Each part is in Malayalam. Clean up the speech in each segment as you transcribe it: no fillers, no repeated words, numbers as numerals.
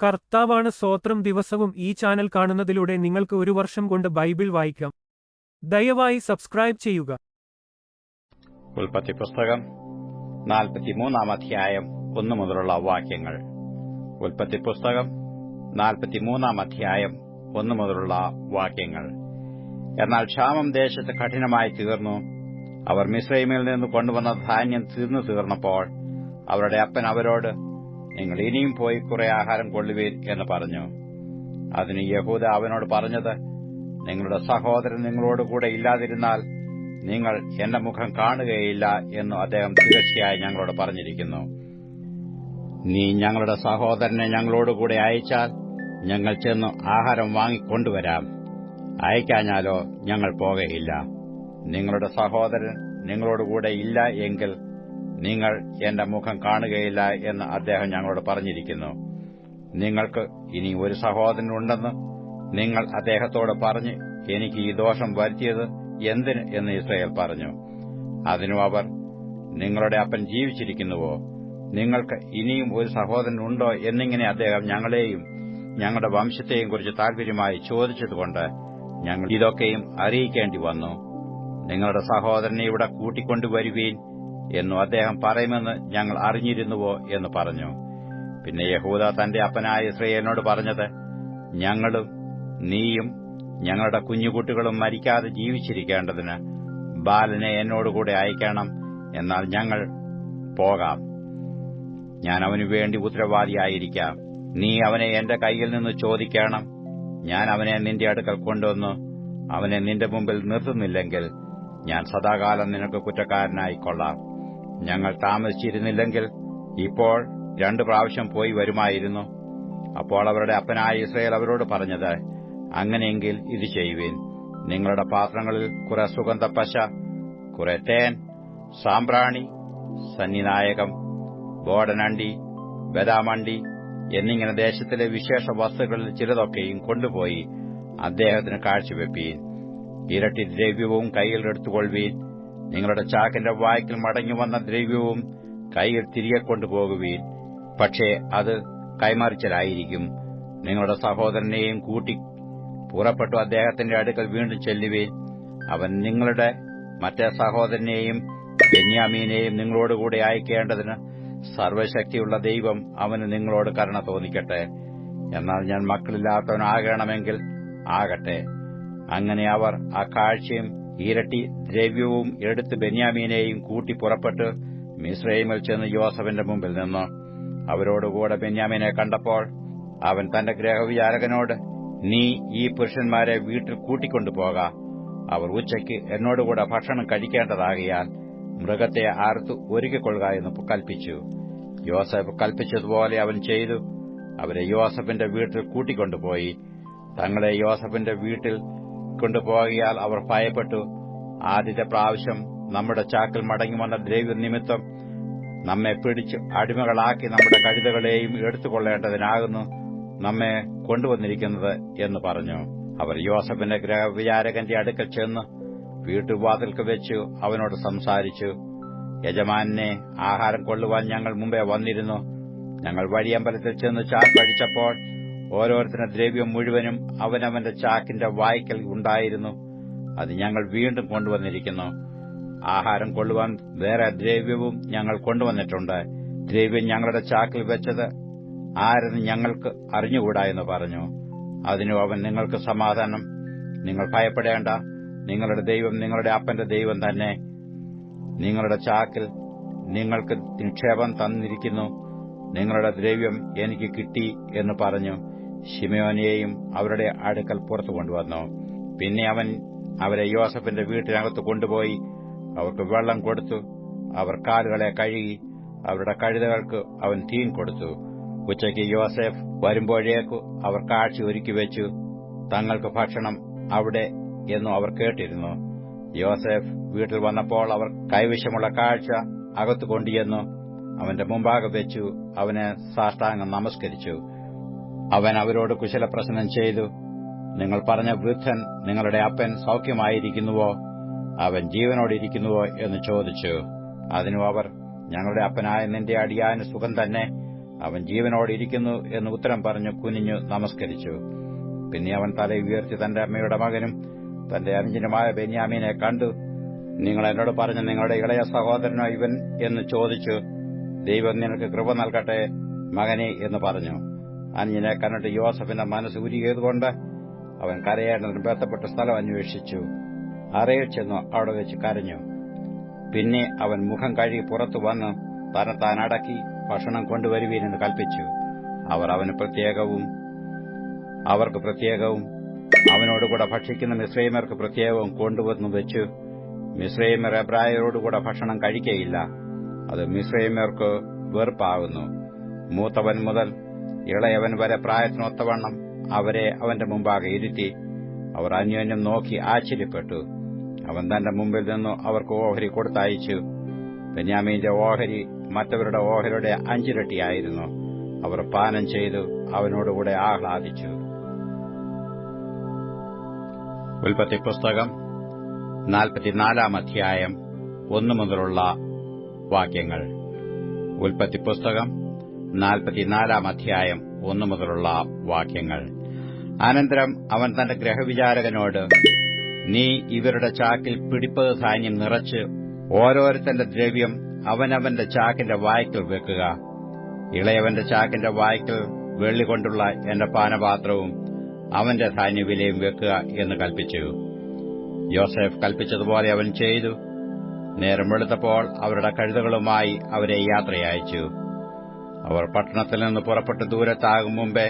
കർത്താവാണ് സ്തോത്രം. ദിവസവും ഈ ചാനൽ കാണുന്നതിലൂടെ നിങ്ങൾക്ക് ഒരു വർഷം കൊണ്ട് ബൈബിൾ വായിക്കാം. ദയവായി സബ്സ്ക്രൈബ് ചെയ്യുക. ഉൽപ്പത്തി പുസ്തകം 43 അധ്യായം 1 മുതലുള്ള വാക്യങ്ങൾ. ഉൽപ്പത്തി പുസ്തകം 43 അധ്യായം 1 മുതലുള്ള വാക്യങ്ങൾ. എന്നാൽ ക്ഷാമം ദേശത്ത് കഠിനമായി തീർന്നു. അവർ മിസ്രയീമിൽ നിന്ന് കൊണ്ടുവന്ന ധാന്യം തീർന്നപ്പോൾ അവരുടെ അപ്പൻ അവരോട്, നിങ്ങൾ ഇനിയും പോയി കുറെ ആഹാരം കൊള്ളുവീൻ എന്ന് പറഞ്ഞു. അതിന് യഹൂദ അവനോട് പറഞ്ഞത്, നിങ്ങളുടെ സഹോദരൻ നിങ്ങളോടുകൂടെ ഇല്ലാതിരുന്നാൽ നിങ്ങൾ എന്റെ മുഖം കാണുകയില്ല എന്ന് അദ്ദേഹം തീർച്ചയായി ഞങ്ങളോട് പറഞ്ഞിരിക്കുന്നു. നീ ഞങ്ങളുടെ സഹോദരനെ ഞങ്ങളോടുകൂടെ അയച്ചാൽ ഞങ്ങൾ ചെന്ന് ആഹാരം വാങ്ങിക്കൊണ്ടുവരാം. അയക്കാഞ്ഞാലോ ഞങ്ങൾ പോകയില്ല. നിങ്ങളുടെ സഹോദരൻ നിങ്ങളോടുകൂടെ ഇല്ല എങ്കിൽ നിങ്ങൾ എന്റെ മുഖം കാണുകയില്ല എന്ന് അദ്ദേഹം ഞങ്ങളോട് പറഞ്ഞിരിക്കുന്നു. നിങ്ങൾക്ക് ഇനി ഒരു സഹോദരനുണ്ടെന്ന് നിങ്ങൾ അദ്ദേഹത്തോട് പറഞ്ഞ് എനിക്ക് ഈ ദോഷം വരുത്തിയത് എന്തിന് എന്ന് ഇസ്രായേൽ പറഞ്ഞു. അതിനു അവർ, നിങ്ങളുടെ അപ്പൻ ജീവിച്ചിരിക്കുന്നുവോ? നിങ്ങൾക്ക് ഇനിയും ഒരു സഹോദരനുണ്ടോ എന്നിങ്ങനെ അദ്ദേഹം ഞങ്ങളെയും ഞങ്ങളുടെ വംശത്തെയും കുറിച്ച് താൽപര്യമായി ചോദിച്ചതുകൊണ്ട് ഞങ്ങൾ ഇതൊക്കെയും അറിയിക്കേണ്ടി വന്നു. നിങ്ങളുടെ സഹോദരനെ ഇവിടെ കൂട്ടിക്കൊണ്ടുവരുവീൻ എന്നു അദ്ദേഹം പറയുമെന്ന് ഞങ്ങൾ അറിഞ്ഞിരുന്നുവോ എന്ന് പറഞ്ഞു. പിന്നെ യഹൂദ തന്റെ അപ്പനായ ഇസ്രായേലിനോട് പറഞ്ഞത്, ഞങ്ങളും നീയും ഞങ്ങളുടെ കുഞ്ഞുകുട്ടികളും മരിക്കാതെ ജീവിച്ചിരിക്കേണ്ടതിന് ബാലനെ എന്നോടുകൂടെ അയക്കണം. എന്നാൽ ഞങ്ങൾ പോകാം. ഞാൻ അവനു വേണ്ടി ഉത്തരവാദിയായിരിക്കാം. നീ അവനെ എന്റെ കൈയിൽ നിന്ന് ചോദിക്കണം. ഞാൻ അവനെ നിന്റെ അടുക്കൽ കൊണ്ടുവന്ന് അവനെ നിന്റെ മുമ്പിൽ നിർത്തുന്നില്ലെങ്കിൽ ഞാൻ സദാകാലം നിനക്ക് കുറ്റക്കാരനായിക്കൊള്ളാം. ഞങ്ങൾ താമസിച്ചിരുന്നില്ലെങ്കിൽ ഇപ്പോൾ 2 പ്രാവശ്യം പോയി വരുമായിരുന്നു. അപ്പോൾ അവരുടെ അപ്പനായ ഇസ്രായേൽ അവരോട് പറഞ്ഞത്, അങ്ങനെയെങ്കിൽ ഇത് ചെയ്യുവിൻ. നിങ്ങളുടെ പാത്രങ്ങളിൽ കുറെ സുഗന്ധപ്പശ, കുറെ തേൻ, സാമ്പ്രാണി, സന്നിനായകം, ബോടനണ്ടി, ബദാമണ്ടി എന്നിങ്ങനെ ദേശത്തിലെ വിശേഷ വസ്തുക്കളിൽ ചിലതൊക്കെയും കൊണ്ടുപോയി അദ്ദേഹത്തിന് കാഴ്ചവെപ്പീൻ. ഇരട്ടി ദ്രവ്യവും കൈയിൽ എടുത്തുകൊള്ളുവീൻ. നിങ്ങളുടെ ചാക്കിന്റെ വായ്ക്കൽ മടങ്ങിവന്ന ദ്രവ്യവും കൈയിൽ തിരികെ കൊണ്ടുപോകുവീൻ. പക്ഷേ അത് കൈമറിച്ചലായിരിക്കും. നിങ്ങളുടെ സഹോദരനെയും കൂട്ടി പുറപ്പെട്ടു അദ്ദേഹത്തിന്റെ അടുക്കൽ വീണ്ടും ചെല്ലുവീൻ. അവൻ നിങ്ങളുടെ മറ്റേ സഹോദരനെയും ബെന്യാമീനെയും നിങ്ങളോടുകൂടെ അയക്കേണ്ടതിന് സർവശക്തിയുള്ള ദൈവം അവന് നിങ്ങളോട് കരുണ തോന്നിക്കട്ടെ. എന്നാൽ ഞാൻ മക്കളില്ലാത്തവനാകണമെങ്കിൽ ആകട്ടെ. അങ്ങനെ അവർ ആ കാഴ്ചയും ഇരട്ടി ദ്രവ്യവും എടുത്ത് ബെന്യാമീനെയും കൂട്ടി പുറപ്പെട്ട് മിസ്രയീമിൽ ചെന്ന് യോസേഫിന്റെ മുമ്പിൽ നിന്നു. അവരോടുകൂടെ ബെന്യാമീനെ കണ്ടപ്പോൾ അവൻ തന്റെ ഗൃഹവിചാരകനോട്, നീ ഈ പുരുഷന്മാരെ വീട്ടിൽ കൂട്ടിക്കൊണ്ടുപോക. അവർ ഉച്ചയ്ക്ക് എന്നോടുകൂടെ ഭക്ഷണം കഴിക്കേണ്ടതാകിയാൽ മൃഗത്തെ അറുത്ത് ഒരുക്കിക്കൊള്ളുക എന്ന് കൽപ്പിച്ചു. യോസേഫ് കൽപ്പിച്ചതുപോലെ അവൻ ചെയ്തു. അവരെ യോസേഫിന്റെ വീട്ടിൽ കൂട്ടിക്കൊണ്ടുപോയി. തങ്ങളെ യോസേഫിന്റെ വീട്ടിൽ കൊണ്ടുപോകിയാൽ അവർ ഭയപ്പെട്ടു. ആദ്യത്തെ പ്രാവശ്യം നമ്മുടെ ചാക്കിൽ മടങ്ങിവന്ന ദ്രവ്യ നിമിത്തം നമ്മെ പിടിച്ച് അടിമകളാക്കി നമ്മുടെ കഴുതകളെയും എടുത്തുകൊള്ളേണ്ടതിനാകുന്നു നമ്മെ കൊണ്ടുവന്നിരിക്കുന്നത് എന്ന് പറഞ്ഞു. അവർ യോസേഫിന്റെ ഗൃഹവിചാരകന്റെ അടുക്കൽ ചെന്ന് വീട്ടുവാതിൽക്ക് വെച്ച് അവനോട് സംസാരിച്ചു. യജമാനെ, ആഹാരം കൊള്ളുവാൻ ഞങ്ങൾ മുമ്പേ വന്നിരുന്നു. ഞങ്ങൾ വഴിയമ്പലത്തിൽ ചെന്ന് ചാക്കഴിച്ചപ്പോൾ ഓരോരുത്തരുടെ ദ്രവ്യം മുഴുവനും അവനവന്റെ ചാക്കിന്റെ വായ്ക്കൽ ഉണ്ടായിരുന്നു. അത് ഞങ്ങൾ വീണ്ടും കൊണ്ടുവന്നിരിക്കുന്നു. ആഹാരം കൊള്ളുവാൻ വേറെ ദ്രവ്യവും ഞങ്ങൾ കൊണ്ടുവന്നിട്ടുണ്ട്. ദ്രവ്യം ഞങ്ങളുടെ ചാക്കിൽ വെച്ചത് ആരെന്ന് ഞങ്ങൾക്ക് അറിഞ്ഞുകൂടാ എന്ന് പറഞ്ഞു. അതിനു അവൻ, നിങ്ങൾക്ക് സമാധാനം. നിങ്ങൾ ഭയപ്പെടേണ്ട. നിങ്ങളുടെ ദൈവം നിങ്ങളുടെ അപ്പന്റെ ദൈവം തന്നെ. നിങ്ങളുടെ ചാക്കിൽ നിങ്ങൾക്ക് നിക്ഷേപം തന്നിരിക്കുന്നു. നിങ്ങളുടെ ദ്രവ്യം എനിക്ക് കിട്ടി എന്ന് പറഞ്ഞു ശിമയോനെയും അവരുടെ അടുക്കൽ പുറത്തു കൊണ്ടുവന്നു. പിന്നെ അവൻ അവരെ യോസേഫിന്റെ വീട്ടിനകത്ത് കൊണ്ടുപോയി അവർക്ക് വെള്ളം കൊടുത്തു. അവർ കാലുകളെ കഴുകി. അവരുടെ കഴുതകൾക്ക് അവൻ തീൻ കൊടുത്തു. ഉച്ചയ്ക്ക് യോസേഫ് വരുമ്പോഴേക്കു അവർ കാഴ്ച ഒരുക്കിവെച്ചു. തങ്ങൾക്ക് ഭക്ഷണം അവിടെ എന്നു അവർ കേട്ടിരുന്നു. യോസേഫ് വീട്ടിൽ വന്നപ്പോൾ അവർ കൈവശമുള്ള കാഴ്ച അകത്തു കൊണ്ടുചെന്നു അവന്റെ മുമ്പാകെ വെച്ചു അവനെ സാഷ്ടാംഗം നമസ്കരിച്ചു. അവൻ അവരോട് കുശലപ്രശ്നം ചെയ്തു. നിങ്ങൾ പറഞ്ഞ വൃദ്ധൻ നിങ്ങളുടെ അപ്പൻ സൗഖ്യമായിരിക്കുന്നുവോ? അവൻ ജീവനോടിരിക്കുന്നുവോ എന്ന് ചോദിച്ചു. അതിനു അവർ, ഞങ്ങളുടെ അപ്പനായ നിന്റെ അടിയാന് സുഖം തന്നെ. അവൻ ജീവനോടിരിക്കുന്നു എന്ന് ഉത്തരം പറഞ്ഞു കുനിഞ്ഞു നമസ്കരിച്ചു. പിന്നെ അവൻ തല ഉയർത്തി തന്റെ അമ്മയുടെ മകനും തന്റെ അനുജനുമായ ബെന്യാമീനെ കണ്ടു. നിങ്ങൾ എന്നോട് പറഞ്ഞ നിങ്ങളുടെ ഇളയ സഹോദരനോ ഇവൻ എന്ന് ചോദിച്ചു. ദൈവം നിനക്ക് കൃപ നൽകട്ടെ മകനെ എന്ന് പറഞ്ഞു. അനുജനെ കണ്ടിട്ട് യോസഫിന്റെ മനസ്സ് ഉരുകിയതുകൊണ്ട് അവൻ കരയേണ്ടതിന് ബന്ധപ്പെട്ട സ്ഥലം അന്വേഷിച്ചു. അറയിൽ ചെന്നു അവിടെ വെച്ച് കരഞ്ഞു. പിന്നെ അവൻ മുഖം കഴുകി പുറത്തു വന്ന് തന്നെത്താൻ അടക്കി ഭക്ഷണം കൊണ്ടുവരുവീനെന്ന് കൽപ്പിച്ചു. അവർ അവർക്ക് പ്രത്യേകവും അവനോടുകൂടെ ഭക്ഷിക്കുന്ന മിസ്രയീമ്യർക്ക് പ്രത്യേകവും കൊണ്ടുവന്നു വെച്ചു. മിസ്രയീമ്യർ എബ്രായരോടുകൂടെ ഭക്ഷണം കഴിക്കയില്ല, അത് മിസ്രയീമ്യർക്ക് വെറുപ്പാകുന്നു. മൂത്തവൻ മുതൽ ഇളയവൻ വരെ പ്രായത്തിനൊത്തവണ്ണം അവരെ അവന്റെ മുമ്പാകെ ഇരുത്തി. അവർ അന്യോന്യം നോക്കി ആശ്ചര്യപ്പെട്ടു. അവൻ തന്റെ മുമ്പിൽ നിന്നു അവർക്ക് ഓഹരി കൊടുത്തയച്ചു. ബെന്യാമീന്റെ ഓഹരി മറ്റവരുടെ ഓഹരിയുടെ 5 ഇരട്ടിയായിരുന്നു. അവർ പാനം ചെയ്തു അവനോടുകൂടെ ആഹ്ലാദിച്ചു. ഉൽപ്പത്തി പുസ്തകം 44 അധ്യായം 1 മുതലുള്ള വാക്യങ്ങൾ. ഉൽപ്പത്തി പുസ്തകം 44 അധ്യായം 1 മുതലുള്ള വാക്യങ്ങൾ. അനന്തരം അവൻ തന്റെ ഗൃഹവിചാരകനോട്, നീ ഇവരുടെ ചാക്കിൽ പിടിപ്പത് ധാന്യം നിറച്ച് ഓരോരുത്തന്റെ ദ്രവ്യം അവനവന്റെ ചാക്കിന്റെ വായ്ക്കൽ വെക്കുക. ഇളയവന്റെ ചാക്കിന്റെ വായ്ക്കൽ വെള്ളികൊണ്ടുള്ള എന്റെ പാനപാത്രവും അവന്റെ ധാന്യവിലയും വെക്കുക എന്ന് കൽപ്പിച്ചു. യോസേഫ് കൽപ്പിച്ചതുപോലെ അവൻ ചെയ്തു. നേരം വെളുത്തപ്പോൾ അവരുടെ കഴുതകളുമായി അവരെ യാത്രയയച്ചു. അവർ പട്ടണത്തിൽ നിന്ന് പുറപ്പെട്ട് ദൂരത്താകും മുമ്പേ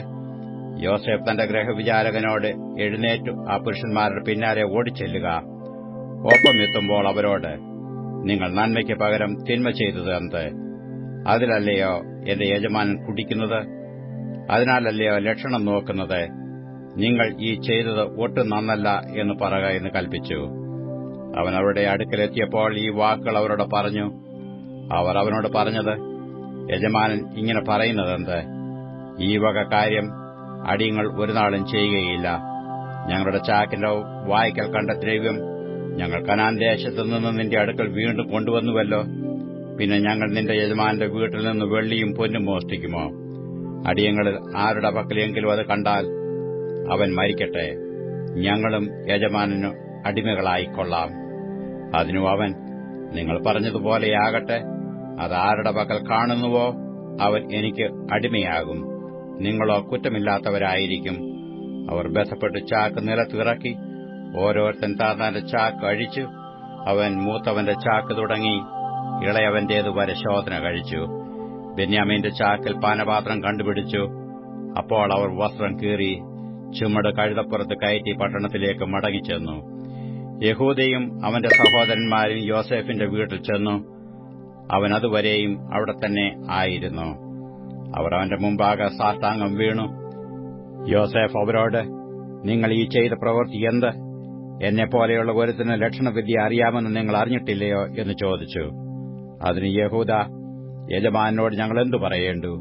യോസേഫ് തന്റെ ഗൃഹവിചാരകനോട്, എഴുന്നേറ്റു ആ പുരുഷന്മാരുടെ പിന്നാലെ ഓടിച്ചെല്ലുക. ഒപ്പം എത്തുമ്പോൾ അവരോട്, നിങ്ങൾ നന്മയ്ക്ക് പകരം തിന്മ ചെയ്തത് എന്ത്? അതിലല്ലയോ എന്റെ യജമാനൻ കുടിക്കുന്നത്? അതിനാലല്ലയോ ലക്ഷണം നോക്കുന്നത്? നിങ്ങൾ ഈ ചെയ്തത് ഒട്ടും നന്നല്ല എന്ന് പറക എന്ന് കൽപ്പിച്ചു. അവൻ അവരുടെ അടുക്കലെത്തിയപ്പോൾ ഈ വാക്കുകൾ അവരോട് പറഞ്ഞു. അവർ അവനോട് പറഞ്ഞത്, യജമാനൻ ഇങ്ങനെ പറയുന്നതെന്ത്? ഈ വക കാര്യം അടിയങ്ങൾ ഒരു നാളും ചെയ്യുകയില്ല. ഞങ്ങളുടെ ചാക്കിന്റെ വായ്ക്കൽ കണ്ട ദ്രവ്യം ഞങ്ങൾ കനാൻ ദേശത്തുനിന്ന് നിന്റെ അടുക്കൽ വീണ്ടും കൊണ്ടുവന്നുവല്ലോ. പിന്നെ ഞങ്ങൾ നിന്റെ യജമാനന്റെ വീട്ടിൽ നിന്ന് വെള്ളിയും പൊന്നും മോഷ്ടിക്കുമോ? അടിയങ്ങളിൽ ആരുടെ പക്കലെങ്കിലും അത് കണ്ടാൽ അവൻ മരിക്കട്ടെ, ഞങ്ങളും യജമാനനു അടിമകളായിക്കൊള്ളാം. അതിനു അവൻ, നിങ്ങൾ പറഞ്ഞതുപോലെയാകട്ടെ. അത് ആരുടെ പക്കൽ കാണുന്നുവോ അവൻ എനിക്ക് അടിമയാകും. നിങ്ങളോ കുറ്റമില്ലാത്തവരായിരിക്കും. അവർ ബന്ധപ്പെട്ട് ചാക്ക് നിലത്തിറക്കി ഓരോരുത്തൻ താന്റെ ചാക്ക് അഴിച്ചു. അവൻ മൂത്തവന്റെ ചാക്ക് തുടങ്ങി ഇളയവന്റേതുവരെ ശോധന കഴിച്ചു. ബെന്യാമീന്റെ ചാക്കിൽ പാനപാത്രം കണ്ടുപിടിച്ചു. അപ്പോൾ അവർ വസ്ത്രം കീറി ചുമട് കഴുതപ്പുറത്ത് കയറ്റി പട്ടണത്തിലേക്ക് മടങ്ങിച്ചെന്നു. യഹൂദയും അവന്റെ സഹോദരന്മാരും യോസേഫിന്റെ വീട്ടിൽ ചെന്നു. അവൻ അതുവരെയും അവിടെ തന്നെ ആയിരുന്നു. അവർ അവന്റെ മുമ്പാകെ സാഷ്ടാംഗം വീണു. യോസേഫ് അവരോട്, നിങ്ങൾ ഈ ചെയ്ത പ്രവൃത്തി എന്ത്? എന്നെപ്പോലെയുള്ള ഒരുത്തിന് ലക്ഷണവിദ്യ അറിയാമെന്ന് നിങ്ങൾ അറിഞ്ഞിട്ടില്ലയോ എന്ന് ചോദിച്ചു. അതിന് യഹൂദ, യജമാനോട് ഞങ്ങൾ എന്തു പറയേണ്ടു?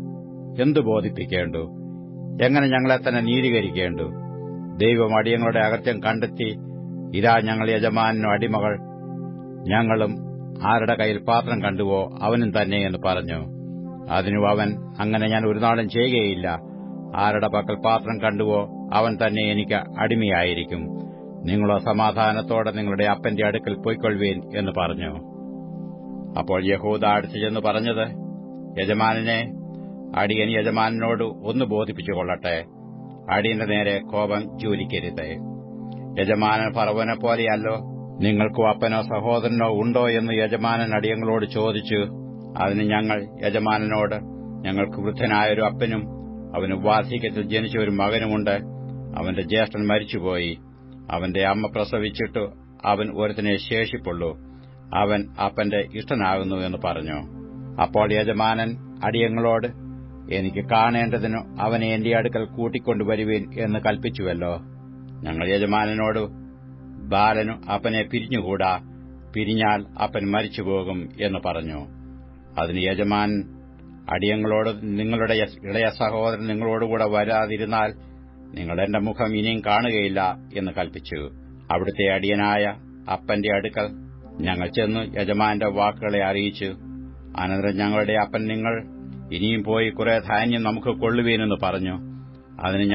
എന്തു ബോധിപ്പിക്കേണ്ടു? എങ്ങനെ ഞങ്ങളെ തന്നെ നീതീകരിക്കേണ്ടു? ദൈവം അടിയങ്ങളുടെ അകൃത്യം കണ്ടെത്തി, ഇതാ ഞങ്ങൾ യജമാനു അടിമകൾ. ഞങ്ങളും ആരുടെ കയ്യിൽ പാത്രം കണ്ടുവോ അവനും തന്നെ എന്ന് പറഞ്ഞു. അതിനു അവൻ, അങ്ങനെ ഞാൻ ഒരു നാളും ചെയ്യുകയില്ല. ആരുടെ പക്കൽ പാത്രം കണ്ടുവോ അവൻ തന്നെ എനിക്ക് അടിമയായിരിക്കും. നിങ്ങളോ സമാധാനത്തോടെ നിങ്ങളുടെ അപ്പന്റെ അടുക്കൽ പൊയ്ക്കൊള്ളുവീൻ എന്ന് പറഞ്ഞു. അപ്പോൾ യഹൂദ അടുത്തു ചെന്ന് പറഞ്ഞത്, യജമാനനെ, അടിയൻ യജമാനനോട് ഒന്ന് ബോധിപ്പിച്ചുകൊള്ളട്ടെ. അടിയന്റെ നേരെ കോപം ജ്വലിക്കരുത്. യജമാനൻ ഫറവോനെ പോലെയല്ലോ. നിങ്ങൾക്കോ അപ്പനോ സഹോദരനോ ഉണ്ടോ എന്ന് യജമാനൻ അടിയങ്ങളോട് ചോദിച്ചു. അതിന് ഞങ്ങൾ യജമാനനോട്, ഞങ്ങൾക്ക് വൃദ്ധനായൊരു അപ്പനും അവന് വാർദ്ധക്യത്തിൽ ജനിച്ച ഒരു മകനുമുണ്ട്. അവന്റെ ജ്യേഷ്ഠൻ മരിച്ചുപോയി. അവന്റെ അമ്മ പ്രസവിച്ചിട്ടു അവൻ ഒരുത്തനെ ശേഷിപ്പുള്ളൂ. അവൻ അപ്പന്റെ ഇഷ്ടനാകുന്നു എന്ന് പറഞ്ഞു. അപ്പോൾ യജമാനൻ അടിയങ്ങളോട്, എനിക്ക് കാണേണ്ടതിനു അവനെ എന്റെ അടുക്കൽ കൂട്ടിക്കൊണ്ടുവരുവീൻ എന്ന് കൽപ്പിച്ചുവല്ലോ. ഞങ്ങൾ യജമാനനോട്, ബാലനു അപ്പനെ പിരിഞ്ഞുകൂടാ, പിരിഞ്ഞാൽ അപ്പൻ മരിച്ചുപോകും എന്ന് പറഞ്ഞു. അതിന് യജമാൻ അടിയങ്ങളോട്, നിങ്ങളുടെ ഇളയ സഹോദരൻ നിങ്ങളോടുകൂടെ വരാതിരുന്നാൽ നിങ്ങൾ എന്റെ മുഖം ഇനിയും കാണുകയില്ല എന്ന് കൽപ്പിച്ചു. അവിടുത്തെ അടിയനായ അപ്പന്റെ അടുക്കൽ ഞങ്ങൾ ചെന്ന് യജമാന്റെ വാക്കുകളെ അറിയിച്ചു. അനന്തരം ഞങ്ങളുടെ അപ്പൻ നിങ്ങൾ ഇനിയും പോയി കുറെ ധാന്യം നമുക്ക് കൊള്ളുവീനെന്ന് പറഞ്ഞു. അതിന്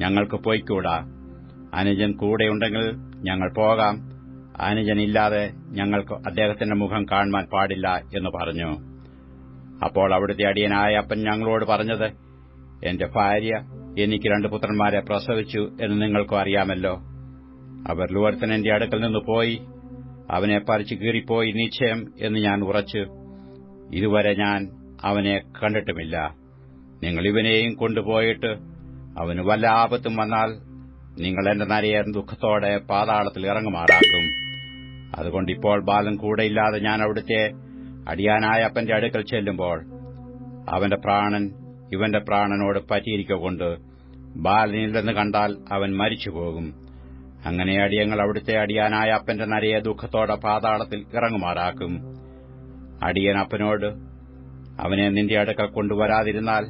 ഞങ്ങൾക്ക് പോയിക്കൂടാ, അനുജൻ കൂടെയുണ്ടെങ്കിൽ ഞങ്ങൾ പോകാം, അനുജനില്ലാതെ ഞങ്ങൾക്ക് അദ്ദേഹത്തിന്റെ മുഖം കാണുവാൻ പാടില്ല എന്ന് പറഞ്ഞു. അപ്പോൾ അവിടുത്തെ അടിയനായ അപ്പൻ ഞങ്ങളോട് പറഞ്ഞത്, എന്റെ ഭാര്യ എനിക്ക് 2 പുത്രന്മാരെ പ്രസവിച്ചു എന്ന് നിങ്ങൾക്കും അറിയാമല്ലോ. അവർ ഒരുത്തൻ എന്റെ അടുക്കൽ നിന്ന് പോയി, അവനെ പറിച്ചു കീറിപ്പോയി നിശ്ചയം എന്ന് ഞാൻ ഉറച്ചു. ഇതുവരെ ഞാൻ അവനെ കണ്ടിട്ടുമില്ല. നിങ്ങൾ ഇവനെയും കൊണ്ടുപോയിട്ട് അവന് വല്ല ആപത്തും വന്നാൽ നിങ്ങൾ എന്റെ നരയെ ദുഃഖത്തോടെ പാതാളത്തിൽ ഇറങ്ങുമാറാക്കും. അതുകൊണ്ട് ഇപ്പോൾ ബാലൻ കൂടെയില്ലാതെ ഞാൻ അവിടുത്തെ അടിയാനായ അപ്പന്റെ അടുക്കൽ ചെല്ലുമ്പോൾ അവന്റെ പ്രാണൻ ഇവന്റെ പ്രാണനോട് പറ്റിയിരിക്കൊണ്ട് ബാലനില്ലെന്ന് കണ്ടാൽ അവൻ മരിച്ചുപോകും. അങ്ങനെ അടിയങ്ങൾ അവിടുത്തെ അടിയാനായ അപ്പന്റെ നരയെ ദുഃഖത്തോടെ പാതാളത്തിൽ ഇറങ്ങുമാറാക്കും. അടിയൻ അപ്പനോട്, അവനെ നിന്റെ അടുക്കൽ കൊണ്ടുവരാതിരുന്നാൽ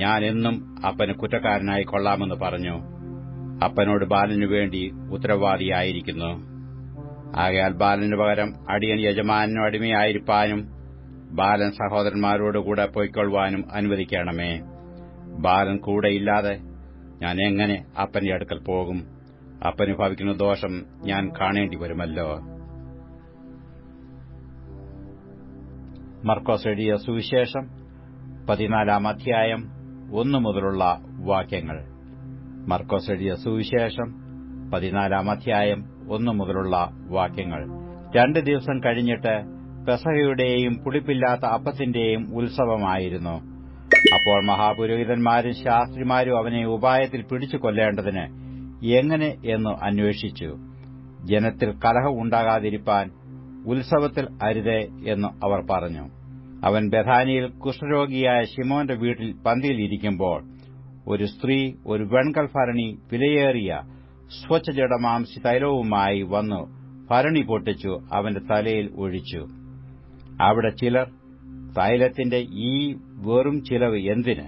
ഞാൻ എന്നും അപ്പന് കുറ്റക്കാരനായി കൊള്ളാമെന്ന് പറഞ്ഞു. അപ്പനോട് ബാലനു വേണ്ടി ഉത്തരവാദിയായിരിക്കുന്നു. ആകയാൽ ബാലന് പകരം അടിയൻ യജമാനു അടിമയായിരിക്കാനും ബാലൻ സഹോദരന്മാരോടുകൂടെ പൊയ്ക്കൊള്ളുവാനും അനുവദിക്കണമേ. ബാലൻ കൂടെയില്ലാതെ ഞാൻ എങ്ങനെ അപ്പന്റെ അടുക്കൽ പോകും? അപ്പന് ഭവിക്കുന്ന ദോഷം ഞാൻ കാണേണ്ടി വരുമല്ലോ. മർക്കോസ് എഴുതിയ സുവിശേഷം 14-ാം അധ്യായം 1 മുതലുള്ള വാക്യങ്ങൾ. മർക്കോസ് എഴുതിയ സുവിശേഷം 14-ാം അധ്യായം 1 മുതലുള്ള വാക്യങ്ങൾ. 2 ദിവസം കഴിഞ്ഞിട്ട് പെസഹയുടെയും പുളിപ്പില്ലാത്ത അപ്പത്തിന്റെയും ഉത്സവമായിരുന്നു. അപ്പോൾ മഹാപുരോഹിതന്മാരും ശാസ്ത്രിമാരും അവനെ ഉപായത്തിൽ പിടിച്ചു കൊല്ലേണ്ടതിന് എങ്ങനെ എന്ന് അന്വേഷിച്ചു. ജനത്തിൽ കലഹം ഉണ്ടാകാതിരിപ്പാൻ ഉത്സവത്തിൽ അരുതേ എന്ന് അവർ പറഞ്ഞു. അവൻ ബഥാനിയിൽ കുഷ്ഠരോഗിയായ ശിമോന്റെ വീട്ടിൽ പന്തിയിലിരിക്കുമ്പോൾ ഒരു സ്ത്രീ ഒരു വെൺകൽ ഭരണി വിലയേറിയ സ്വച്ഛജടമാംസി തൈലവുമായി വന്നു ഭരണി പൊട്ടിച്ചു അവന്റെ തലയിൽ ഒഴിച്ചു. അവിടെ ചിലർ, തൈലത്തിന്റെ ഈ വെറും ചിലവ് എന്തിന്?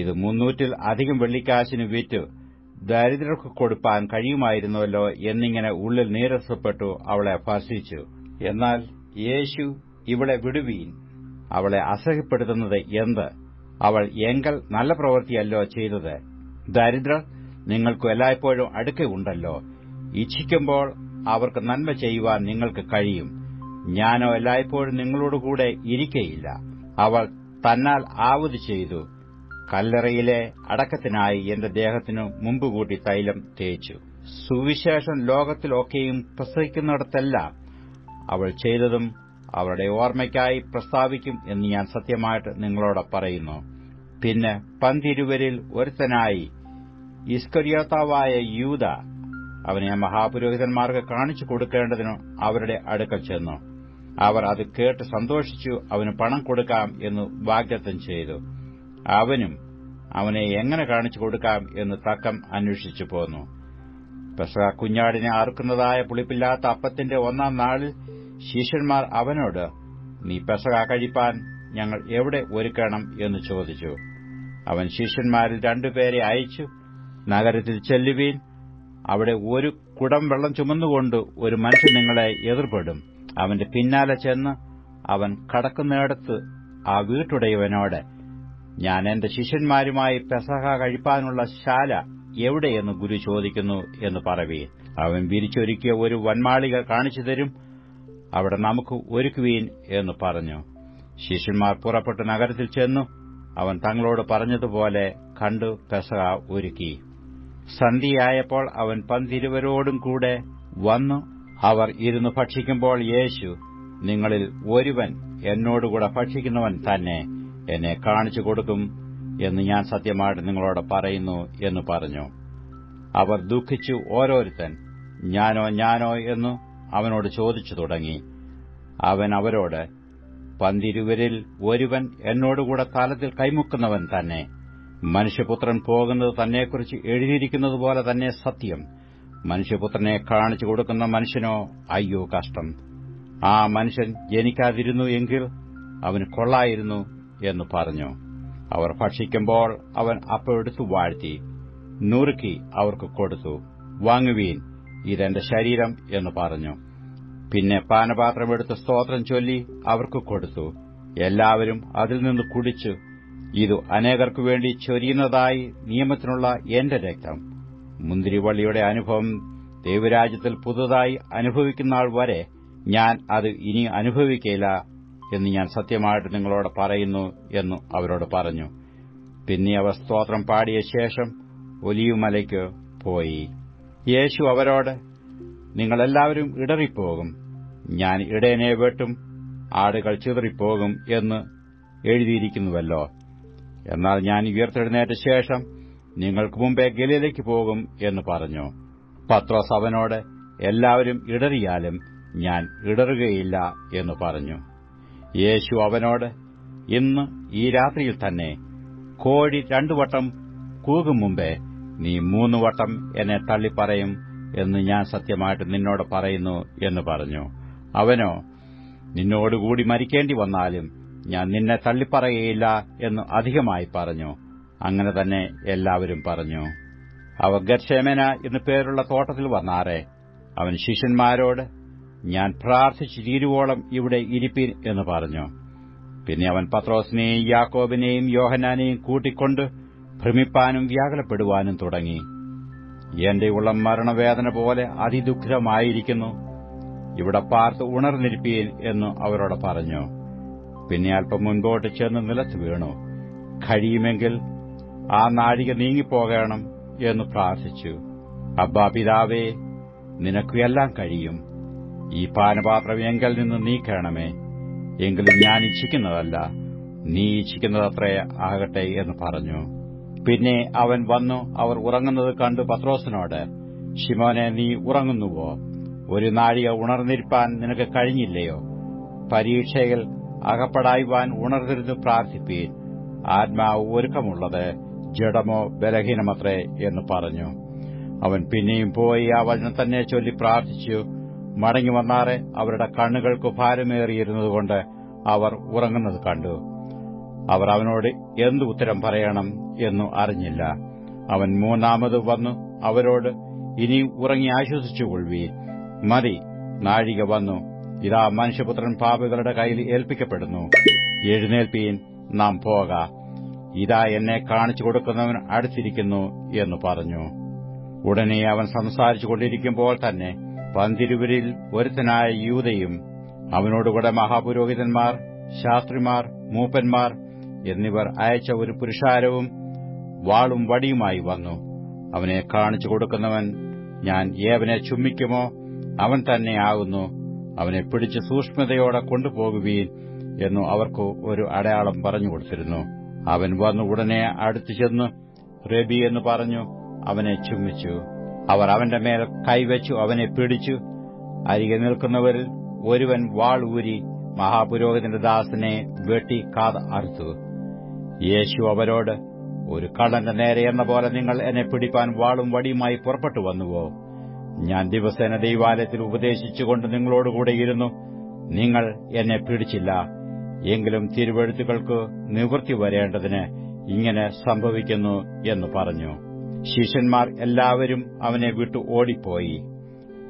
ഇത് 300-ൽ അധികം വെള്ളിക്കാശിന് വിറ്റ് ദരിദ്രർക്ക് കൊടുപ്പാൻ കഴിയുമായിരുന്നുവല്ലോ എന്നിങ്ങനെ ഉള്ളിൽ നീരസപ്പെട്ടു അവളെ ഭർഷിച്ചു. എന്നാൽ യേശു, ഇവളെ വിടുവീൻ, അവളെ അസഹ്യപ്പെടുത്തുന്നത് എന്ത്? അവൾ എങ്കൽ നല്ല പ്രവൃത്തിയല്ലോ ചെയ്തത്. ദരിദ്രർ നിങ്ങൾക്ക് എല്ലായ്പ്പോഴും അടുക്കയുണ്ടല്ലോ. ഇച്ഛിക്കുമ്പോൾ അവർക്ക് നന്മ ചെയ്യുവാൻ നിങ്ങൾക്ക് കഴിയും. ഞാനോ എല്ലായ്പ്പോഴും നിങ്ങളോടുകൂടെ ഇരിക്കയില്ല. അവൾ തന്നാൽ ആവത് ചെയ്തു. കല്ലറയിലെ അടക്കത്തിനായി എന്റെ ദേഹത്തിനു മുമ്പുകൂട്ടി തൈലം തേച്ചു. സുവിശേഷം ലോകത്തിലൊക്കെയും പ്രസംഗിക്കുന്നിടത്തെല്ലാം അവൾ ചെയ്തതും അവളുടെ ഓർമ്മയ്ക്കായി പ്രസ്താവിക്കും എന്ന് ഞാൻ സത്യമായിട്ട് നിങ്ങളോട് പറയുന്നു. പിന്നെ പന്തിരുവരിൽ ഒരുത്തനായി ഇസ്കര്യോത്താവായ യൂദ അവനെ മഹാപുരോഹിതന്മാർക്ക് കാണിച്ചു കൊടുക്കേണ്ടതിന് അവരുടെ അടുക്കൽ ചെന്നു. അവർ അത് കേട്ട് സന്തോഷിച്ചു അവന് പണം കൊടുക്കാം എന്ന് വാഗ്ദത്തം ചെയ്തു. അവനും അവനെ എങ്ങനെ കാണിച്ചു കൊടുക്കാം എന്ന് തക്കം അന്വേഷിച്ചു പോന്നു. പെസഹ കുഞ്ഞാടിനെ അറുക്കുന്നതായ പുളിപ്പില്ലാത്ത അപ്പത്തിന്റെ 1-ാം നാളിൽ ശിഷ്യന്മാർ അവനോട്, നീ പെസഹ കഴിപ്പാൻ ഞങ്ങൾ എവിടെ ഒരുക്കണം എന്ന് ചോദിച്ചു. അവൻ ശിഷ്യന്മാരിൽ 2 പേരെ അയച്ചു, നഗരത്തിൽ ചെല്ലുവീൻ, അവിടെ ഒരു കുടം വെള്ളം ചുമന്നുകൊണ്ട് ഒരു മനുഷ്യൻ നിങ്ങളെ എതിർപ്പെടും. അവന്റെ പിന്നാലെ ചെന്ന് അവൻ കടക്കുന്നിടത്ത് ആ വീട്ടുടയവനോട്, ഞാൻ എന്റെ ശിഷ്യന്മാരുമായി പെസഹ കഴിപ്പാനുള്ള ശാല എവിടെയെന്ന് ഗുരു ചോദിക്കുന്നു എന്ന് പറവീൻ. അവൻ വിരിച്ചൊരുക്കിയ ഒരു വന്മാളിക കാണിച്ചു തരും, അവിടെ നമുക്ക് ഒരുക്കുവീൻ എന്ന് പറഞ്ഞു. ശിഷ്യന്മാർ പുറപ്പെട്ട് നഗരത്തിൽ ചെന്നു അവൻ തങ്ങളോട് പറഞ്ഞതുപോലെ കണ്ടു പെസഹ ഒരുക്കി. സന്ധ്യയായപ്പോൾ അവൻ പന്തിരുവരോടും കൂടെ വന്നു. അവർ ഇരുന്ന് ഭക്ഷിക്കുമ്പോൾ യേശു, നിങ്ങളിൽ ഒരുവൻ എന്നോടുകൂടെ ഭക്ഷിക്കുന്നവൻ തന്നെ എന്നെ കാണിച്ചു കൊടുക്കും എന്ന് ഞാൻ സത്യമായിട്ട് നിങ്ങളോട് പറയുന്നു എന്ന് പറഞ്ഞു. അവർ ദുഃഖിച്ചു ഓരോരുത്തൻ ഞാനോ എന്ന് അവനോട് ചോദിച്ചു തുടങ്ങി. അവൻ അവരോട്, പന്തിരുവരിൽ ഒരുവൻ എന്നോടുകൂടെ തലത്തിൽ കൈമുക്കുന്നവൻ തന്നെ. മനുഷ്യപുത്രൻ പോകുന്നത് തന്നെക്കുറിച്ച് എഴുതിയിരിക്കുന്നതുപോലെ തന്നെ സത്യം. മനുഷ്യപുത്രനെ കാണിച്ചു കൊടുക്കുന്ന മനുഷ്യനോ അയ്യോ കഷ്ടം. ആ മനുഷ്യൻ ജനിക്കാതിരുന്നു എങ്കിൽ അവന് കൊള്ളായിരുന്നു എന്ന് പറഞ്ഞു. അവർ ഭക്ഷിക്കുമ്പോൾ അവൻ അപ്പം എടുത്തു വാഴ്ത്തി നുറുക്കി അവർക്ക് കൊടുത്തു. വാങ്ങുവീൻ, ഇതെന്റെ ശരീരം എന്ന് പറഞ്ഞു. പിന്നെ പാനപാത്രമെടുത്ത് സ്തോത്രം ചൊല്ലി അവർക്ക് കൊടുത്തു. എല്ലാവരും അതിൽ നിന്ന് കുടിച്ചു, ഇത് അനേകർക്കു വേണ്ടി ചൊരിയുന്നതായി നിയമത്തിനുള്ള എന്റെ രക്തം. മുന്തിരിവള്ളിയുടെ അനുഭവം ദൈവരാജ്യത്തിൽ പുതുതായി അനുഭവിക്കുന്നാൾ വരെ ഞാൻ അത് ഇനി അനുഭവിക്കയില്ല എന്ന് ഞാൻ സത്യമായിട്ട് നിങ്ങളോട് പറയുന്നു എന്ന് അവരോട് പറഞ്ഞു. പിന്നെ അവർ സ്തോത്രം പാടിയ ശേഷം ഒലിവുമലയ്ക്ക് പോയി. യേശു അവരോട്, നിങ്ങളെല്ലാവരും ഇടറിപ്പോകും, ഞാൻ ഇടയനെ വെട്ടും, ആടുകൾ ചിതറിപ്പോകും എന്ന് എഴുതിയിരിക്കുന്നുവല്ലോ. എന്നാൽ ഞാൻ ഉയർത്തെഴുന്നേറ്റ ശേഷം നിങ്ങൾക്ക് മുമ്പേ ഗലീലയ്ക്ക് പോകും എന്ന് പറഞ്ഞു. പത്രോസ് അവനോട്, എല്ലാവരും ഇടറിയാലും ഞാൻ ഇടറുകയില്ല എന്ന് പറഞ്ഞു. യേശു അവനോട്, ഇന്ന് ഈ രാത്രിയിൽ തന്നെ കോഴി 2 വട്ടം കൂകും മുമ്പേ നീ 3 വട്ടം എന്നെ തള്ളിപ്പറയും എന്ന് ഞാൻ സത്യമായിട്ട് നിന്നോട് പറയുന്നു എന്ന് പറഞ്ഞു. അവനോ, നിന്നോടുകൂടി മരിക്കേണ്ടി വന്നാലും ഞാൻ നിന്നെ തള്ളിപ്പറയുകയില്ല എന്ന് അധികമായി പറഞ്ഞു. അങ്ങനെ തന്നെ എല്ലാവരും പറഞ്ഞു. അവർ ഗത്ശേമന എന്നു പേരുള്ള തോട്ടത്തിൽ വന്നാറെ അവൻ ശിഷ്യന്മാരോട്, ഞാൻ പ്രാർത്ഥിച്ചു തീരുവോളം ഇവിടെ ഇരിപ്പീൻ എന്ന് പറഞ്ഞു. പിന്നെ അവൻ പത്രോസിനെയും യാക്കോബിനെയും യോഹന്നാനെയും കൂട്ടിക്കൊണ്ട് ഭ്രമിപ്പാനും വ്യാകുലപ്പെടുവാനും തുടങ്ങി. എന്റെ ഉള്ളം മരണവേദന പോലെ അതിദുഃഖിതമായിരിക്കുന്നു, ഇവിടെ പാർത്ത് ഉണർന്നിരിപ്പീൻ എന്ന് അവരോട് പറഞ്ഞു. പിന്നെ അല്പം മുൻപോട്ട് ചെന്ന് നിലത്ത് വീണു. കഴിയുമെങ്കിൽ ആ നാഴിക നീങ്ങിപ്പോകണം എന്ന് പ്രാർത്ഥിച്ചു. അബ്ബാ പിതാവേ, നിനക്കു എല്ലാം കഴിയും, ഈ പാനപാത്രം എങ്കിൽ നിന്ന് നീക്കണമേ. എങ്കിലും ഞാൻ ഇച്ഛിക്കുന്നതല്ല, നീ ഇച്ഛിക്കുന്നതത്രേ ആകട്ടെ എന്ന് പറഞ്ഞു. പിന്നെ അവൻ വന്നു അവർ ഉറങ്ങുന്നത് കണ്ടു പത്രോസിനോട്, ശിമോനെ, നീ ഉറങ്ങുന്നുവോ? ഒരു നാഴിക ഉണർന്നിരിപ്പാൻ നിനക്ക് കഴിഞ്ഞില്ലയോ? പരീക്ഷയിൽ അകപ്പെടായ്വാൻ ഉണർന്നിരുന്നു പ്രാർത്ഥിപ്പീൻ. ആത്മാവ് ഒരുക്കമുള്ളത്, ജഡമോ ബലഹീനമത്രേ എന്ന് പറഞ്ഞു. അവൻ പിന്നെയും പോയി ആ വചനം തന്നെ ചൊല്ലി പ്രാർത്ഥിച്ചു. മടങ്ങി വന്നാറെ അവരുടെ കണ്ണുകൾക്ക് ഭാരമേറിയിരുന്നതുകൊണ്ട് അവർ ഉറങ്ങുന്നത് കണ്ടു. അവർ അവനോട് എന്ത് ഉത്തരം പറയണം എന്നു അറിഞ്ഞില്ല. അവൻ 3ാമത് വന്നു അവരോട്, ഇനി ഉറങ്ങി ആശ്വസിച്ചുകൊള്ളുവീൻ, മതി, നാഴിക വന്നു, ഇതാ മനുഷ്യപുത്രൻ പാപികളുടെ കയ്യിൽ ഏൽപ്പിക്കപ്പെടുന്നു. എഴുന്നേൽപ്പീൻ, നാം പോക, ഇതാ എന്നെ കാണിച്ചു കൊടുക്കുന്നവൻ അടുത്തിരിക്കുന്നു എന്ന് പറഞ്ഞു. ഉടനെ അവൻ സംസാരിച്ചുകൊണ്ടിരിക്കുമ്പോൾ തന്നെ പന്തിരുവരിൽ ഒരുത്തനായ യൂദയും അവനോടുകൂടെ മഹാപുരോഹിതന്മാർ, ശാസ്ത്രിമാർ, മൂപ്പന്മാർ എന്നിവർ അയച്ച ഒരു പുരുഷാരവും വാളും വടിയുമായി വന്നു. അവനെ കാണിച്ചു കൊടുക്കുന്നവൻ ഞാൻ ഏവനെ ചുംബിക്കുമോ അവൻ തന്നെയാകുന്നു, അവനെ പിടിച്ച് സൂക്ഷ്മതയോടെ കൊണ്ടുപോകുവീൻ എന്നു അവർക്ക് ഒരു അടയാളം പറഞ്ഞുകൊടുത്തിരുന്നു. അവൻ വന്നു ഉടനെ അടുത്തു ചെന്ന് റബി എന്ന് പറഞ്ഞു അവനെ ചുംബിച്ചു. അവർ അവന്റെ മേൽ കൈവച്ചു അവനെ പിടിച്ചു. അരികെ നിൽക്കുന്നവരിൽ ഒരുവൻ വാൾ ഊരി മഹാപുരോഹിതന്റെ ദാസനെ വെട്ടി കാത് അറുത്തു. യേശു അവരോട്, ഒരു കള്ളന്റെ നേരെ എന്ന പോലെ നിങ്ങൾ എന്നെ പിടിപ്പാൻ വാളും വടിയുമായി പുറപ്പെട്ടു വന്നുവോ? ഞാൻ ദിവസേന ദൈവാലയത്തിൽ ഉപദേശിച്ചുകൊണ്ട് നിങ്ങളോടുകൂടെയിരുന്നു, നിങ്ങൾ എന്നെ പിടിച്ചില്ല. എങ്കിലും തിരുവെഴുത്തുകൾക്ക് നിവൃത്തി വരേണ്ടതിന് ഇങ്ങനെ സംഭവിക്കുന്നു എന്ന് പറഞ്ഞു. ശിഷ്യന്മാർ എല്ലാവരും അവനെ വിട്ടു ഓടിപ്പോയി.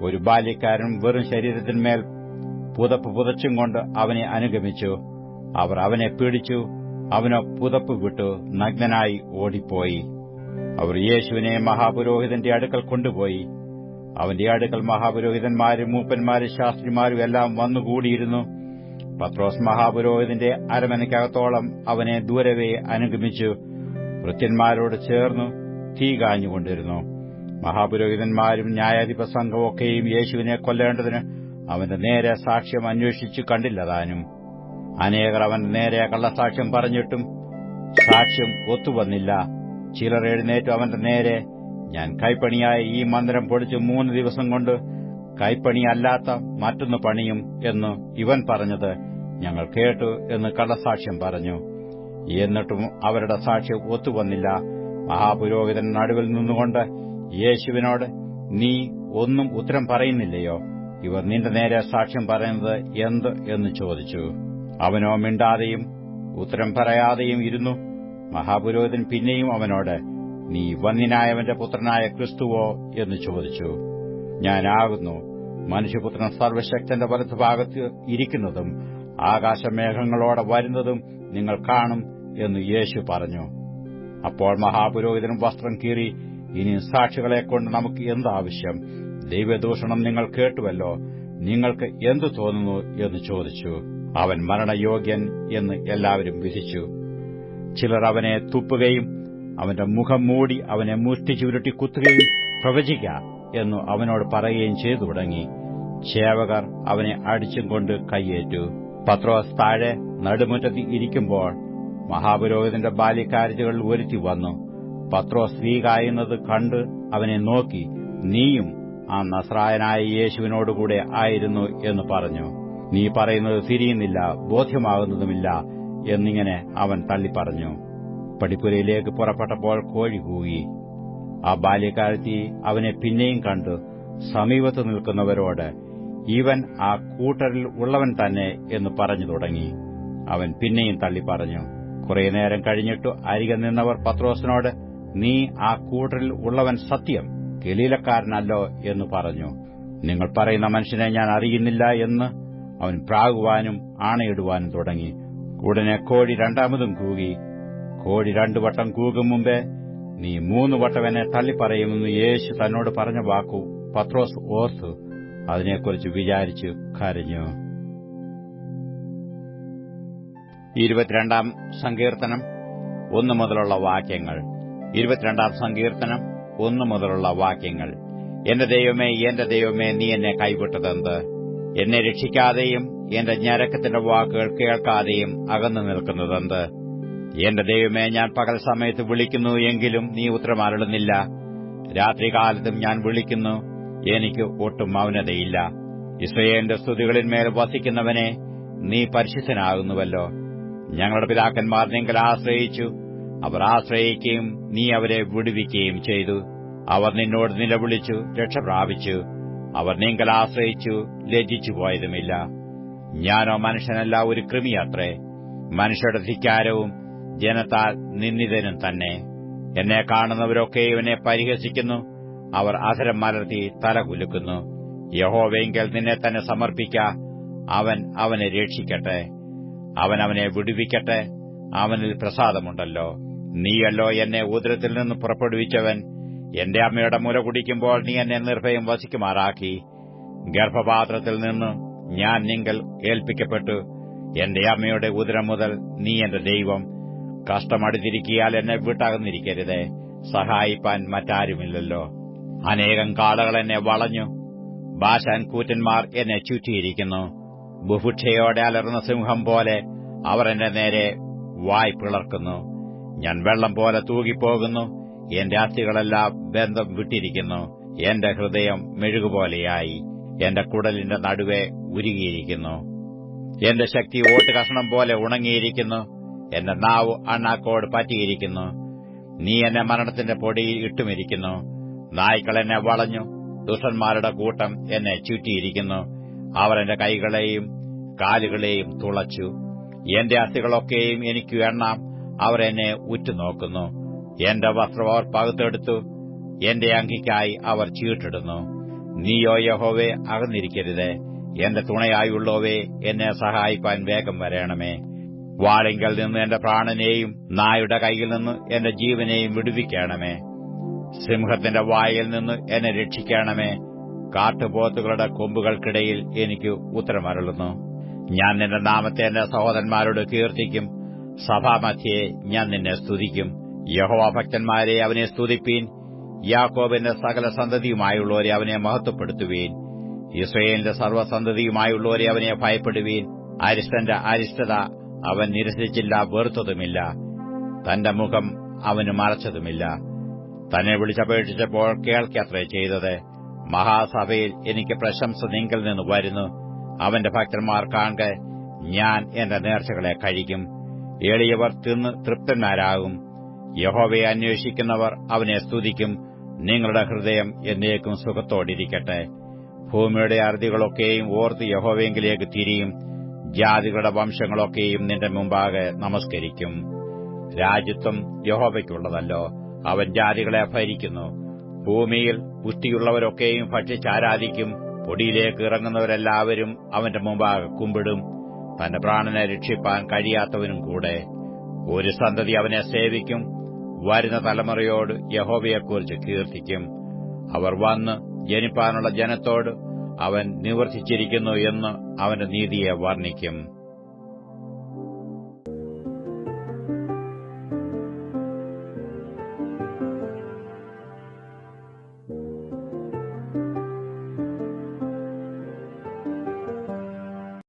ഒരു ബാല്യക്കാരൻ വെറും ശരീരത്തിന്മേൽ പുതപ്പ് പുതച്ചും കൊണ്ട് അവനെ അനുഗമിച്ചു. അവർ അവനെ പിടിച്ചു, അവനോ പുതപ്പ് വിട്ടു നഗ്നനായി ഓടിപ്പോയി. അവർ യേശുവിനെ മഹാപുരോഹിതന്റെ അടുക്കൽ കൊണ്ടുപോയി. അവന്റെ അടുക്കൽ മഹാപുരോഹിതന്മാരും മൂപ്പന്മാരും ശാസ്ത്രിമാരും എല്ലാം വന്നുകൂടിയിരുന്നു. പത്രോസ് മഹാപുരോഹിതന്റെ അരമനയ്ക്കകത്തോളം അവനെ ദൂരവേ അനുഗമിച്ചു ഭൃത്യന്മാരോട് ചേർന്നു തീ കാഞ്ഞുകൊണ്ടിരുന്നു. മഹാപുരോഹിതന്മാരും ന്യായാധിപ സംഘമൊക്കെയും യേശുവിനെ കൊല്ലേണ്ടതിന് അവന്റെ നേരെ സാക്ഷ്യം അന്വേഷിച്ചു കണ്ടില്ലതാനും. അനേകർ അവന്റെ നേരെ കള്ളസാക്ഷ്യം പറഞ്ഞിട്ടും സാക്ഷ്യം ഒത്തുവന്നില്ല. ചിലർ എഴുന്നേറ്റു അവന്റെ നേരെ, ഞാൻ കൈപ്പണിയായ ഈ മന്ദിരം പൊളിച്ച് 3 ദിവസം കൊണ്ട് കൈപ്പണിയല്ലാത്ത മറ്റൊന്ന് പണിയും എന്ന് ഇവൻ പറഞ്ഞത് ഞങ്ങൾ കേട്ടു എന്ന് കള്ളസാക്ഷ്യം പറഞ്ഞു. എന്നിട്ടും അവരുടെ സാക്ഷ്യം ഒത്തുവന്നില്ല. മഹാപുരോഹിതൻ നടുവിൽ നിന്നുകൊണ്ട് യേശുവിനോട്, നീ ഒന്നും ഉത്തരം പറയുന്നില്ലയോ? ഇവർ നിന്റെ നേരെ സാക്ഷ്യം പറയുന്നത് എന്ത് എന്ന് ചോദിച്ചു. അവനോ മിണ്ടാതെയും ഉത്തരം പറയാതെയും ഇരുന്നു. മഹാപുരോഹിതൻ പിന്നെയും അവനോട്, നീ വന്യനായവന്റെ പുത്രനായ ക്രിസ്തുവോ എന്ന് ചോദിച്ചു. ഞാനാകുന്നു. മനുഷ്യപുത്രൻ സർവശക്തന്റെ വലത്തുഭാഗത്ത് ഇരിക്കുന്നതും ആകാശമേഘങ്ങളോടെ വരുന്നതും നിങ്ങൾ കാണും എന്ന് യേശു പറഞ്ഞു. അപ്പോൾ മഹാപുരോഹിതനും വസ്ത്രം കീറി, ഇനി സാക്ഷികളെക്കൊണ്ട് നമുക്ക് എന്താവശ്യം? ദൈവദൂഷണം നിങ്ങൾ കേട്ടുവല്ലോ, നിങ്ങൾക്ക് എന്തു തോന്നുന്നു എന്ന് ചോദിച്ചു. അവൻ മരണയോഗ്യൻ എന്ന് എല്ലാവരും വിധിച്ചു. ചിലർ അവനെ തുപ്പുകയും അവന്റെ മുഖം മൂടി അവനെ മുഷ്ടി ചുരുട്ടി കുത്തുകയും പ്രവചിക്ക എന്നു അവനോട് പറയുകയും ചെയ്തു തുടങ്ങി. ചേവകർ അവനെ അടിച്ചും കൊണ്ട് കൈയേറ്റു. പത്രോസ് താഴെ നടുമുറ്റത്ത് ഇരിക്കുമ്പോൾ മഹാപുരോഹിതന്റെ ബാല്യക്കാരികളിൽ ഒരുത്തി വന്നു. പത്രോസ് തീ കായുന്നത് കണ്ട് അവനെ നോക്കി, നീയും ആ നസ്രായനായ യേശുവിനോടുകൂടെ ആയിരുന്നു എന്ന് പറഞ്ഞു. നീ പറയുന്നത് തിരിയുന്നില്ല, ബോധ്യമാകുന്നതുമില്ല എന്നിങ്ങനെ അവൻ തള്ളിപ്പറഞ്ഞു. പടിപ്പുരയിലേക്ക് പുറപ്പെട്ടപ്പോൾ കോഴി കൂകി. ആ ബാല്യക്കാരത്തി അവനെ പിന്നെയും കണ്ടു സമീപത്ത് നിൽക്കുന്നവരോട്, ഇവൻ ആ കൂട്ടരിൽ ഉള്ളവൻ തന്നെ എന്ന് പറഞ്ഞു തുടങ്ങി. അവൻ പിന്നെയും തള്ളിപ്പറഞ്ഞു. കുറെ നേരം കഴിഞ്ഞിട്ടു അരികെ നിന്നവർ പത്രോസിനോട്, നീ ആ കൂട്ടരിൽ ഉള്ളവൻ സത്യം ഗലീലക്കാരനല്ലോ എന്ന് പറഞ്ഞു. നിങ്ങൾ പറയുന്ന മനുഷ്യനെ ഞാൻ അറിയുന്നില്ല എന്ന് അവൻ പ്രാകുവാനും ആണയിടുവാനും തുടങ്ങി. ഉടനെ കോഴി രണ്ടാമതും കൂകി. കോഴി 2 വട്ടം കൂകും മുമ്പേ നീ 3 വട്ടം എന്നെ തള്ളിപ്പറയുമെന്ന് യേശു തന്നോട് പറഞ്ഞ വാക്കു പത്രോസ് ഓർത്തു അതിനെക്കുറിച്ച് വിചാരിച്ചു കരഞ്ഞു. 22-ാം സങ്കീർത്തനം 1 മുതലുള്ള വാക്യങ്ങൾ. 22-ാം സങ്കീർത്തനം 1 മുതലുള്ള വാക്യങ്ങൾ. എന്റെ ദൈവമേ, നീ എന്നെ കൈവിട്ടതെന്ത്? എന്നെ രക്ഷിക്കാതെയും എന്റെ ഞരക്കത്തിന്റെ വാക്കുകൾ കേൾക്കാതെയും അകന്നു നിൽക്കുന്നതെന്ത്? എന്റെ ദൈവമേ, ഞാൻ പകൽ സമയത്ത് വിളിക്കുന്നു, എങ്കിലും നീ ഉത്തരമരുളുന്നില്ല. രാത്രികാലത്തും ഞാൻ വിളിക്കുന്നു, എനിക്ക് ഒട്ടും മൗനതയില്ല. യിസ്രായേലിന്റെ സ്തുതികളിന്മേൽ വസിക്കുന്നവനെ, നീ പരിശുദ്ധനാകുന്നുവല്ലോ. ഞങ്ങളുടെ പിതാക്കന്മാർ നിങ്കൽ ആശ്രയിച്ചു, അവർ ആശ്രയിക്കുകയും നീ അവരെ വിടുവിക്കുകയും ചെയ്തു. അവർ നിന്നോട് നിലവിളിച്ചു, രക്ഷ പ്രാപിച്ചു. അവർ നിങ്കൽ ആശ്രയിച്ചു, ലജ്ജിച്ചുപോയതുമില്ല. ഞാനോ മനുഷ്യനല്ല, ഒരു കൃമിയത്രേ, മനുഷ്യരുടെ ധിക്കാരവും ജനത്താൽ നിന്ദിതനും തന്നെ. എന്നെ കാണുന്നവരൊക്കെയും എന്നെ പരിഹസിക്കുന്നു, അവർ അധരം മലർത്തി തല കുലുക്കുന്നു. യഹോവയെങ്കിൽ നിന്നെ തന്നെ സമർപ്പിക്ക, അവൻ അവനെ രക്ഷിക്കട്ടെ, അവൻ അവനെ വിടുവിക്കട്ടെ, അവനിൽ പ്രസാദമുണ്ടല്ലോ. നീയല്ലോ എന്നെ ഉദരത്തിൽ നിന്ന് പുറപ്പെടുവിച്ചവൻ. എന്റെ അമ്മയുടെ മുല കുടിക്കുമ്പോൾ നീ എന്നെ നിർഭയം വസിക്കുമാറാക്കി. ഗർഭപാത്രത്തിൽ നിന്ന് ഞാൻ നിങ്കൽ ഏൽപ്പിക്കപ്പെട്ടു. എന്റെ അമ്മയുടെ ഉദരം മുതൽ നീ എന്റെ ദൈവം. കഷ്ടമടുത്തിരിക്കിയാൽ എന്നെ വിട്ടകന്നിരിക്കരുതേ, സഹായിപ്പാൻ മറ്റാരുമില്ലല്ലോ. അനേകം കാളകൾ എന്നെ വളഞ്ഞു, ബാശാൻ കൂറ്റന്മാർ എന്നെ ചുറ്റിയിരിക്കുന്നു. ബുഭുക്ഷയോടെ അലർന്ന സിംഹം പോലെ അവർ എന്റെ നേരെ വായ് പിളർക്കുന്നു. ഞാൻ വെള്ളം പോലെ തൂകിപ്പോകുന്നു, എന്റെ അസ്ഥികളെല്ലാം ബന്ധം വിട്ടിരിക്കുന്നു. എന്റെ ഹൃദയം മെഴുകുപോലെയായി, എന്റെ കുടലിന്റെ നടുവെ ഉരുകിയിരിക്കുന്നു. എന്റെ ശക്തി ഓട്ടുകഷണം പോലെ ഉണങ്ങിയിരിക്കുന്നു, എന്റെ നാവ് അണ്ണാക്കോട് പറ്റിയിരിക്കുന്നു. നീ എന്നെ മരണത്തിന്റെ പൊടിയിൽ ഇട്ടുമിരിക്കുന്നു. നായ്ക്കൾ എന്നെ വളഞ്ഞു, ദുഷ്ടന്മാരുടെ കൂട്ടം എന്നെ ചുറ്റിയിരിക്കുന്നു. അവർ എന്റെ കൈകളെയും കാലുകളെയും തുളച്ചു. എന്റെ അസ്ഥികളൊക്കെയും എനിക്ക് എണ്ണാം, അവർ എന്നെ ഉറ്റുനോക്കുന്നു. എന്റെ വസ്ത്രം അവർ പകുത്തെടുത്തു, എന്റെ അങ്കിക്കായി അവർ ചീട്ടിടുന്നു. നീയോ യഹോവേ അകന്നിരിക്കരുതേ, എന്റെ തുണയായുള്ളോവേ എന്നെ സഹായിപ്പാൻ വേഗം വരേണമേ. വാളിങ്കൽ നിന്ന് എന്റെ പ്രാണനെയും നായുടെ കൈയിൽ നിന്ന് എന്റെ ജീവനെയും വിടുവിക്കണമേ. സിംഹത്തിന്റെ വായിൽ നിന്ന് എന്നെ രക്ഷിക്കണമേ. കാട്ടുപോത്തുകളുടെ കൊമ്പുകൾക്കിടയിൽ എനിക്ക് ഉത്തരമരുളുന്നു. ഞാൻ നിന്റെ നാമത്തെ എന്റെ സഹോദരന്മാരോട് കീർത്തിക്കും. സഭാമധ്യേ ഞാൻ നിന്നെ സ്തുതിക്കും. യഹോവ ഭക്തന്മാരെ അവനെ സ്തുതിപ്പീൻ. യാക്കോബിന്റെ സകല സന്തതിയുമായുള്ളവരെ അവനെ മഹത്വപ്പെടുത്തുവീൻ. യിസ്രായേലിന്റെ സർവ്വസന്തതിയുമായുള്ളവരെ അവനെ ഭയപ്പെടുവീൻ. അരിഷ്ടന്റെ അരിഷ്ടത അവൻ നിരസിച്ചില്ല, വെറുത്തതുമില്ല. തന്റെ മുഖം അവന് മറച്ചതുമില്ല. തന്നെ വിളിച്ചപേക്ഷിച്ചപ്പോൾ കേൾക്കത്രേ ചെയ്തത്. മഹാസഭയിൽ എനിക്ക് പ്രശംസ നിങ്കൽ നിന്ന് വരുന്നു. അവന്റെ ഭക്തന്മാർ കാണെ ഞാൻ എന്റെ നേർച്ചകളെ കഴിക്കും. എളിയവർ തിന്ന് തൃപ്തന്മാരാകും. യഹോവയെ അന്വേഷിക്കുന്നവർ അവനെ സ്തുതിക്കും. നിങ്ങളുടെ ഹൃദയം എന്നേക്കും സുഖത്തോടിരിക്കട്ടെ. ഭൂമിയുടെ അറുതികളൊക്കെയും ഓർത്ത് യഹോവയെങ്കിലേക്ക് തിരിയും. ജാതികളുടെ വംശങ്ങളൊക്കെയും നിന്റെ മുമ്പാകെ നമസ്കരിക്കും. രാജ്യത്വം യഹോവയ്ക്കുള്ളതല്ലോ, അവൻ ജാതികളെ ഭരിക്കുന്നു. ഭൂമിയിൽ പുഷ്ടിയുള്ളവരൊക്കെയും ഭക്ഷിച്ചാരാധിക്കും. പൊടിയിലേക്ക് ഇറങ്ങുന്നവരെല്ലാവരും അവന്റെ മുമ്പാകെ കുമ്പിടും. തന്റെ പ്രാണനെ രക്ഷിപ്പാൻ കഴിയാത്തവനും കൂടെ. ഒരു സന്തതി അവനെ സേവിക്കും, വരുന്ന തലമുറയോട് യഹോവയെക്കുറിച്ച് കീർത്തിക്കും. അവർ വന്ന് ജനിപ്പാനുള്ള ജനത്തോട് അവൻ നിവർത്തിച്ചിരിക്കുന്നു എന്ന് അവന്റെ നീതിയെ വർണ്ണിക്കും.